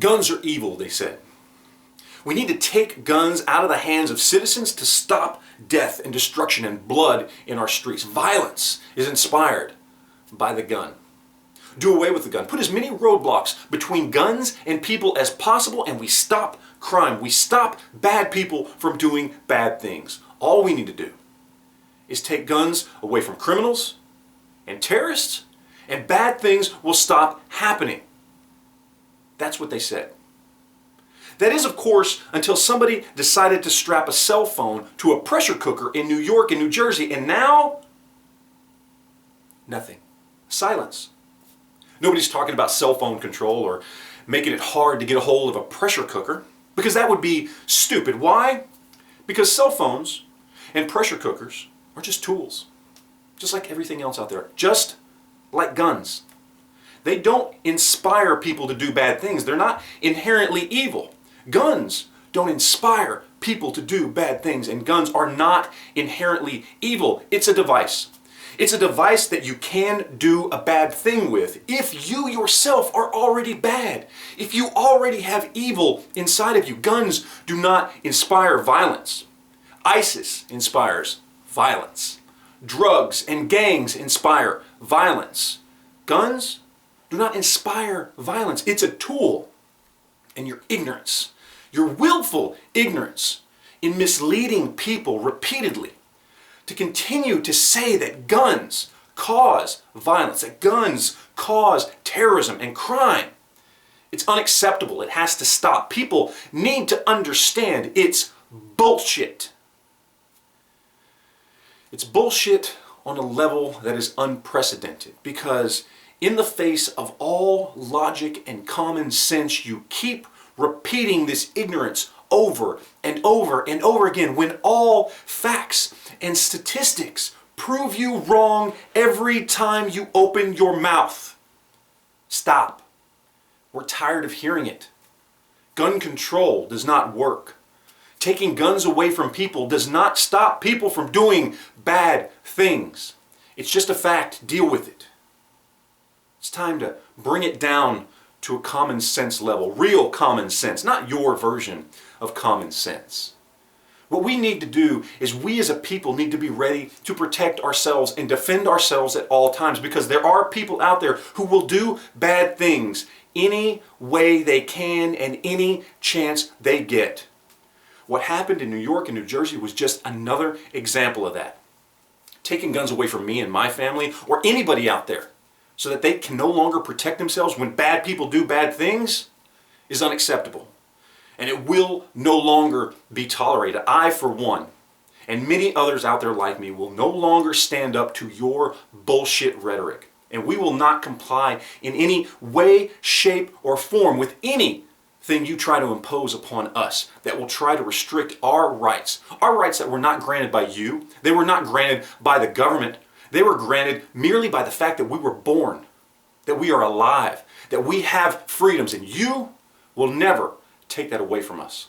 Guns are evil, they said. We need to take guns out of the hands of citizens to stop death and destruction and blood in our streets. Violence is inspired by the gun. Do away with the gun. Put as many roadblocks between guns and people as possible, and we stop crime. We stop bad people from doing bad things. All we need to do is take guns away from criminals and terrorists, and bad things will stop happening. That's what they said. That is, of course, until somebody decided to strap a cell phone to a pressure cooker in New York and New Jersey, and now, nothing. Silence. Nobody's talking about cell phone control or making it hard to get a hold of a pressure cooker, because that would be stupid. Why? Because cell phones and pressure cookers are just tools, just like everything else out there, just like guns. They don't inspire people to do bad things. They're not inherently evil. Guns don't inspire people to do bad things, and guns are not inherently evil. It's a device. It's a device that you can do a bad thing with if you yourself are already bad. If you already have evil inside of you. Guns do not inspire violence. ISIS inspires violence. Drugs and gangs inspire violence. Guns do not inspire violence. It's a tool. And your ignorance, your willful ignorance in misleading people repeatedly to continue to say that guns cause violence, that guns cause terrorism and crime. It's unacceptable. It has to stop. People need to understand it's bullshit. It's bullshit on a level that is unprecedented, because in the face of all logic and common sense, you keep repeating this ignorance over and over and over again, when all facts and statistics prove you wrong every time you open your mouth. Stop. We're tired of hearing it. Gun control does not work. Taking guns away from people does not stop people from doing bad things. It's just a fact. Deal with it. It's time to bring it down to a common sense level. Real common sense, not your version of common sense. What we need to do is we as a people need to be ready to protect ourselves and defend ourselves at all times, because there are people out there who will do bad things any way they can and any chance they get. What happened in New York and New Jersey was just another example of that. Taking guns away from me and my family, or anybody out there, so that they can no longer protect themselves when bad people do bad things, is unacceptable. And it will no longer be tolerated. I, for one, and many others out there like me, will no longer stand up to your bullshit rhetoric. And we will not comply in any way, shape, or form with anything you try to impose upon us that will try to restrict our rights that were not granted by you. They were not granted by the government. They were granted merely by the fact that we were born, that we are alive, that we have freedoms, and you will never take that away from us.